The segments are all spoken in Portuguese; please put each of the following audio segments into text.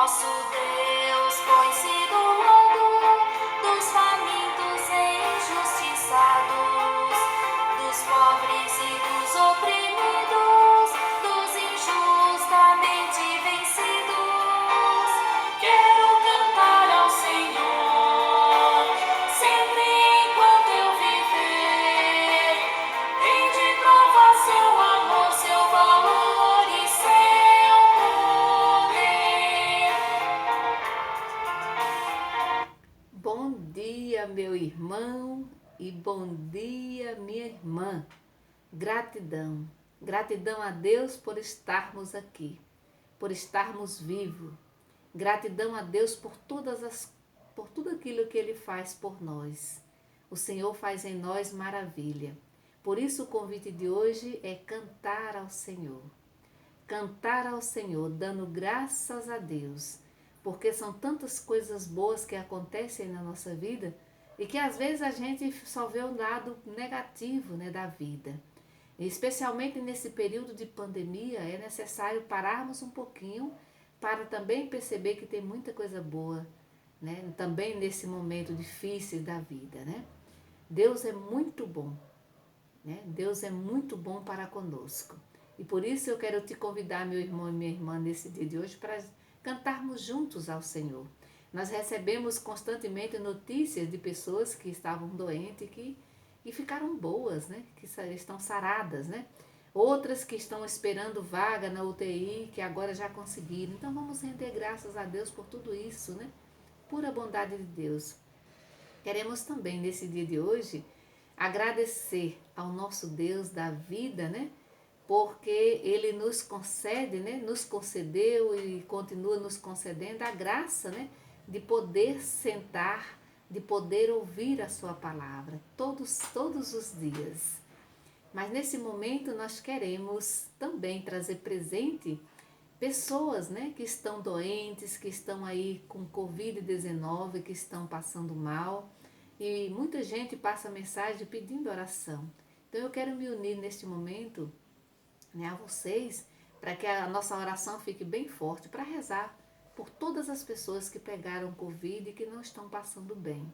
Nosso Deus põe-se do lado dos famintos e injustiçados, dos pobres e dos oprimidos, dos injustamente vencidos. Quero cantar ao Senhor, sempre enquanto eu viver. Hei de provar seu amor, seu valor e seu poder. Bom dia, meu irmão, e bom dia, minha irmã. Gratidão. Gratidão a Deus por estarmos aqui, por estarmos vivos. Gratidão a Deus por tudo aquilo que Ele faz por nós. O Senhor faz em nós maravilha. Por isso o convite de hoje é cantar ao Senhor. Cantar ao Senhor, dando graças a Deus, porque são tantas coisas boas que acontecem na nossa vida e que às vezes a gente só vê o lado negativo, né, da vida. E especialmente nesse período de pandemia, é necessário pararmos um pouquinho para também perceber que tem muita coisa boa, né, também nesse momento difícil da vida, né? Deus é muito bom, né? Deus é muito bom para conosco. E por isso eu quero te convidar, meu irmão e minha irmã, nesse dia de hoje, para cantarmos juntos ao Senhor. Nós recebemos constantemente notícias de pessoas que estavam doentes e ficaram boas, né? Que estão saradas, né? Outras que estão esperando vaga na UTI, que agora já conseguiram. Então vamos render graças a Deus por tudo isso, né? Pura bondade de Deus. Queremos também, nesse dia de hoje, agradecer ao nosso Deus da vida, né? Porque Ele nos concede, né? Nos concedeu e continua nos concedendo a graça, né? De poder sentar, de poder ouvir a sua palavra todos os dias. Mas nesse momento nós queremos também trazer presente pessoas, né, que estão doentes, que estão aí com Covid-19, que estão passando mal. E muita gente passa mensagem pedindo oração. Então eu quero me unir neste momento, né, a vocês, para que a nossa oração fique bem forte, para rezar por todas as pessoas que pegaram Covid e que não estão passando bem.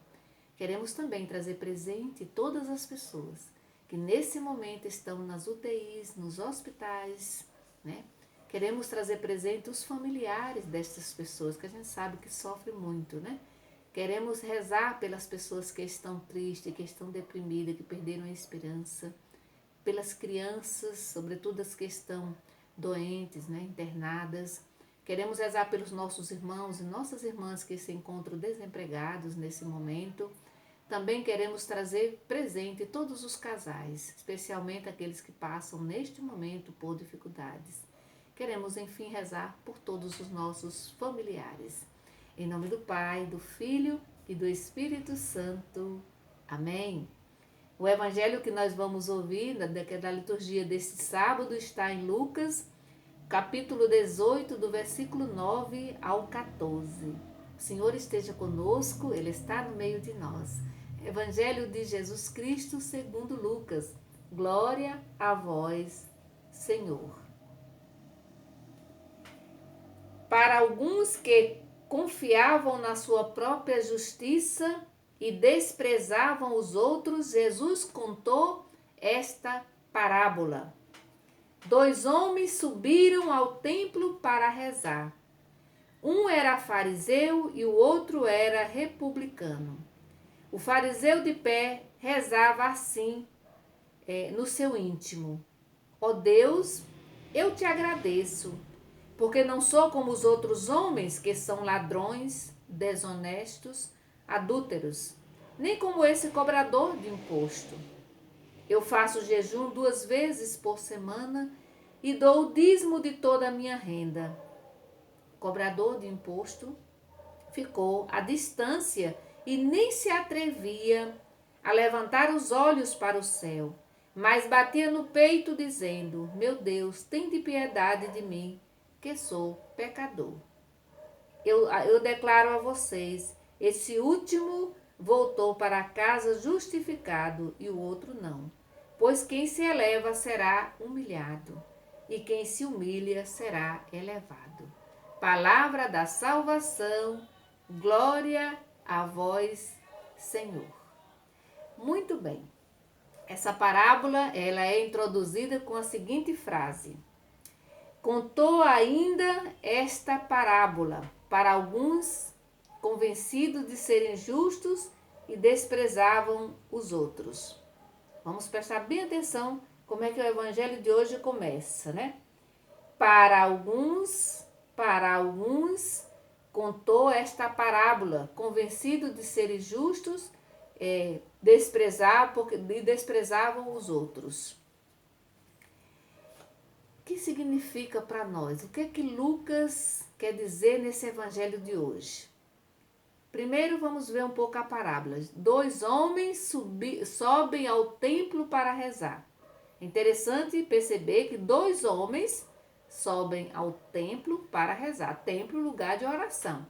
Queremos também trazer presente todas as pessoas que nesse momento estão nas UTIs, nos hospitais, né? Queremos trazer presente os familiares destas pessoas, que a gente sabe que sofrem muito, né? Queremos rezar pelas pessoas que estão tristes, que estão deprimidas, que perderam a esperança, pelas crianças, sobretudo as que estão doentes, né, internadas. Queremos rezar pelos nossos irmãos e nossas irmãs que se encontram desempregados nesse momento. Também queremos trazer presente todos os casais, especialmente aqueles que passam neste momento por dificuldades. Queremos, enfim, rezar por todos os nossos familiares. Em nome do Pai, do Filho e do Espírito Santo. Amém. O evangelho que nós vamos ouvir da liturgia deste sábado está em Lucas, capítulo 18, do versículo 9 ao 14. O Senhor esteja conosco, Ele está no meio de nós. Evangelho de Jesus Cristo segundo Lucas. Glória a vós, Senhor. Para alguns que confiavam na sua própria justiça e desprezavam os outros, Jesus contou esta parábola. 2 homens subiram ao templo para rezar. Um era fariseu e o outro era republicano. O fariseu de pé rezava assim no seu íntimo: ó Deus, eu te agradeço, porque não sou como os outros homens que são ladrões, desonestos, adúlteros, nem como esse cobrador de imposto. Eu faço jejum 2 vezes por semana e dou o dízimo de toda a minha renda. O cobrador de imposto ficou à distância e nem se atrevia a levantar os olhos para o céu, mas batia no peito dizendo: meu Deus, tem de piedade de mim, que sou pecador. Eu declaro a vocês, esse último voltou para casa justificado e o outro não. Pois quem se eleva será humilhado, e quem se humilha será elevado. Palavra da salvação, glória a vós, Senhor. Muito bem. Essa parábola, ela é introduzida com a seguinte frase: contou ainda esta parábola para alguns convencidos de serem justos e desprezavam os outros. Vamos prestar bem atenção como é que o evangelho de hoje começa, né? Para alguns contou esta parábola, convencidos de serem justos, desprezavam os outros. O que significa para nós? O que é que Lucas quer dizer nesse evangelho de hoje? Primeiro vamos ver um pouco a parábola. 2 homens sobem ao templo para rezar. Interessante perceber que 2 homens sobem ao templo para rezar. Templo, lugar de oração.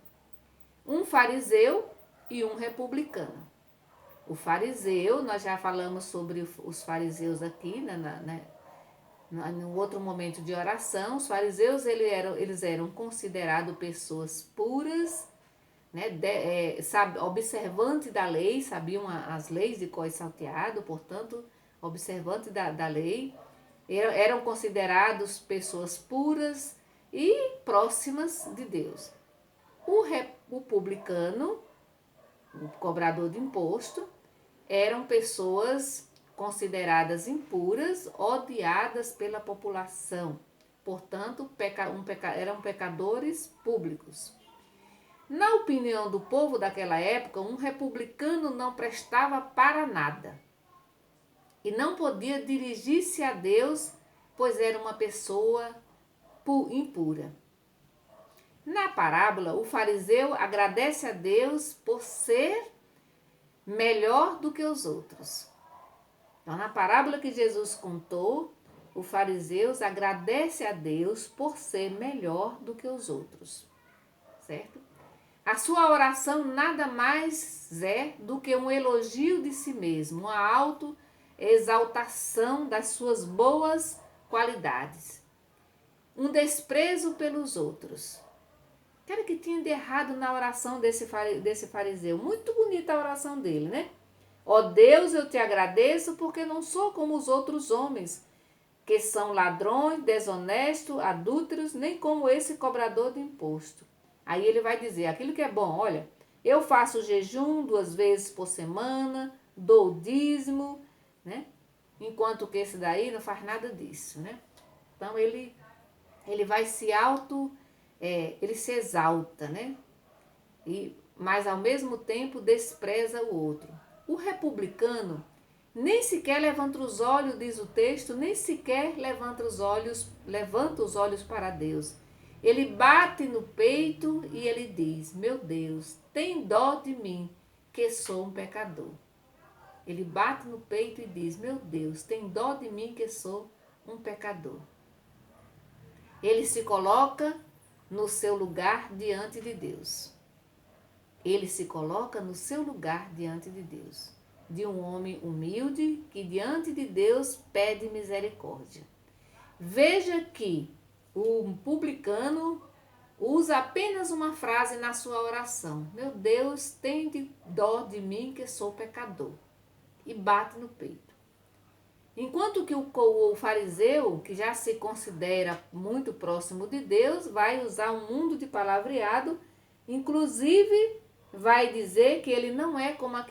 Um fariseu e um republicano. O fariseu, nós já falamos sobre os fariseus aqui, no outro momento de oração. Os fariseus eles eram considerados pessoas puras, né, observantes da lei, sabiam as leis de cor e salteado, portanto, observantes da lei. Eram considerados pessoas puras e próximas de Deus. O publicano, o cobrador de imposto, eram pessoas consideradas impuras, odiadas pela população. Portanto, eram pecadores públicos. Na opinião do povo daquela época, um republicano não prestava para nada e não podia dirigir-se a Deus, pois era uma pessoa impura. Na parábola, o fariseu agradece a Deus por ser melhor do que os outros. Então, na parábola que Jesus contou, o fariseu agradece a Deus por ser melhor do que os outros, certo? A sua oração nada mais é do que um elogio de si mesmo, uma autoexaltação das suas boas qualidades, um desprezo pelos outros. Cara, que tinha de errado na oração desse fariseu? Muito bonita a oração dele, né? Ó Deus, eu te agradeço porque não sou como os outros homens, que são ladrões, desonestos, adúlteros, nem como esse cobrador de imposto. Aí ele vai dizer aquilo que é bom. Olha, eu faço jejum 2 vezes por semana, dou dízimo, né? Enquanto que esse daí não faz nada disso, né? Então ele vai ele se exalta, né? Mas ao mesmo tempo despreza o outro. O republicano nem sequer levanta os olhos, diz o texto, nem sequer levanta os olhos para Deus. Ele bate no peito e ele diz: meu Deus, tem dó de mim, que sou um pecador. Ele bate no peito e diz: meu Deus, tem dó de mim, que sou um pecador. Ele se coloca no seu lugar diante de Deus. Ele se coloca no seu lugar diante de Deus, de um homem humilde que diante de Deus pede misericórdia. Veja que o publicano usa apenas uma frase na sua oração: meu Deus, tem dó de mim, que sou pecador, e bate no peito. Enquanto que o fariseu, que já se considera muito próximo de Deus, vai usar um mundo de palavreado, inclusive vai dizer que ele não é como o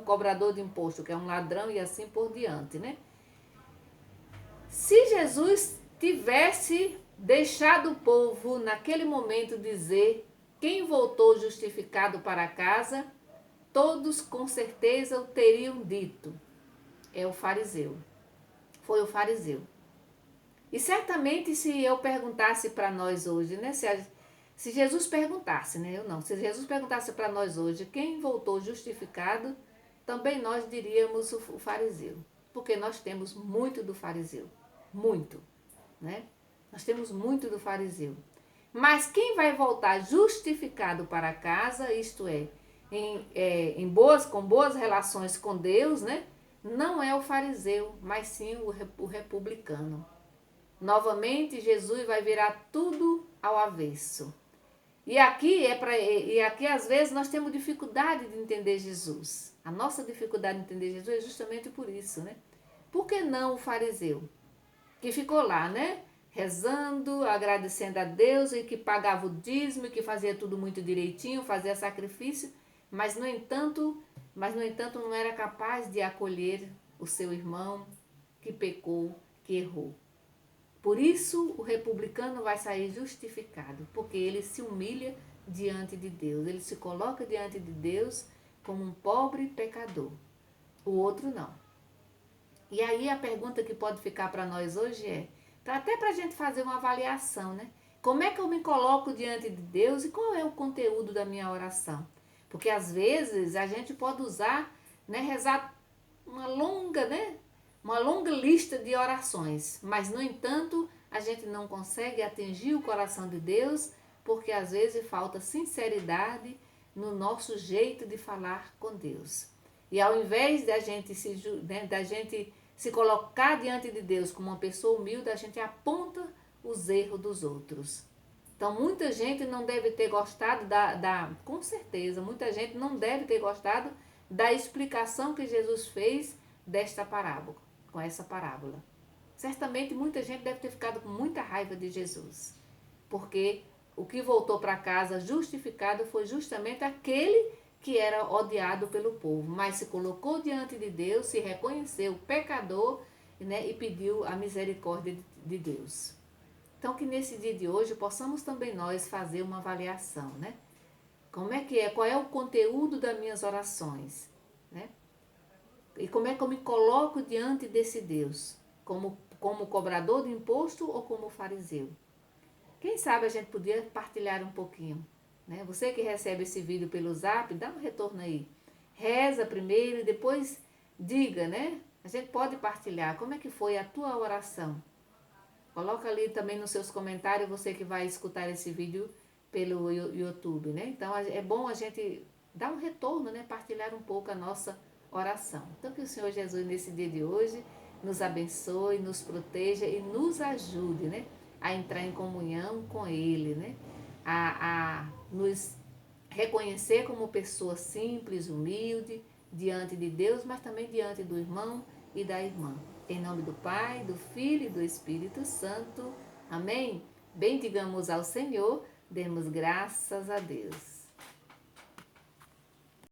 cobrador de imposto, que é um ladrão e assim por diante, né? Se Jesus tivesse deixado o povo naquele momento dizer quem voltou justificado para casa, todos com certeza o teriam dito: é o fariseu. Foi o fariseu. E certamente se eu perguntasse para nós hoje, né? Se Jesus perguntasse, né? Se Jesus perguntasse para nós hoje quem voltou justificado, também nós diríamos o fariseu. Porque nós temos muito do fariseu. Muito, né? Nós temos muito do fariseu. Mas quem vai voltar justificado para casa, isto é, com boas relações com Deus, né? Não é o fariseu, mas sim o republicano. Novamente, Jesus vai virar tudo ao avesso. E aqui às vezes nós temos dificuldade de entender Jesus. A nossa dificuldade de entender Jesus é justamente por isso, né? Por que não o fariseu? Que ficou lá, né? Rezando, agradecendo a Deus e que pagava o dízimo, que fazia tudo muito direitinho, fazia sacrifício, mas no entanto não era capaz de acolher o seu irmão que pecou, que errou. Por isso o republicano vai sair justificado, porque ele se humilha diante de Deus, ele se coloca diante de Deus como um pobre pecador. O outro não. E aí a pergunta que pode ficar para nós hoje é, até para a gente fazer uma avaliação, né? Como é que eu me coloco diante de Deus e qual é o conteúdo da minha oração? Porque às vezes a gente pode usar, né, rezar uma longa, né, uma longa lista de orações, mas no entanto a gente não consegue atingir o coração de Deus porque às vezes falta sinceridade no nosso jeito de falar com Deus. E ao invés da gente se colocar diante de Deus como uma pessoa humilde, a gente aponta os erros dos outros. Então, muita gente não deve ter gostado com certeza, muita gente não deve ter gostado da explicação que Jesus fez desta parábola, com essa parábola. Certamente muita gente deve ter ficado com muita raiva de Jesus, porque o que voltou para casa justificado foi justamente aquele que era odiado pelo povo, mas se colocou diante de Deus, se reconheceu pecador, né, e pediu a misericórdia de Deus. Então, que nesse dia de hoje possamos também nós fazer uma avaliação, né? Como é que é? Qual é o conteúdo das minhas orações, né? E como é que eu me coloco diante desse Deus? Como cobrador de imposto ou como fariseu? Quem sabe a gente podia partilhar um pouquinho, né? Você que recebe esse vídeo pelo Zap, dá um retorno aí. Reza primeiro e depois diga, né? A gente pode partilhar como é que foi a tua oração. Coloca ali também nos seus comentários, você que vai escutar esse vídeo pelo YouTube, né? Então é bom a gente dar um retorno, né? Partilhar um pouco a nossa oração. Então que o Senhor Jesus nesse dia de hoje nos abençoe, nos proteja e nos ajude, né? A entrar em comunhão com Ele, né? A nos reconhecer como pessoa simples, humilde, diante de Deus, mas também diante do irmão e da irmã. Em nome do Pai, do Filho e do Espírito Santo. Amém? Bendigamos ao Senhor, demos graças a Deus.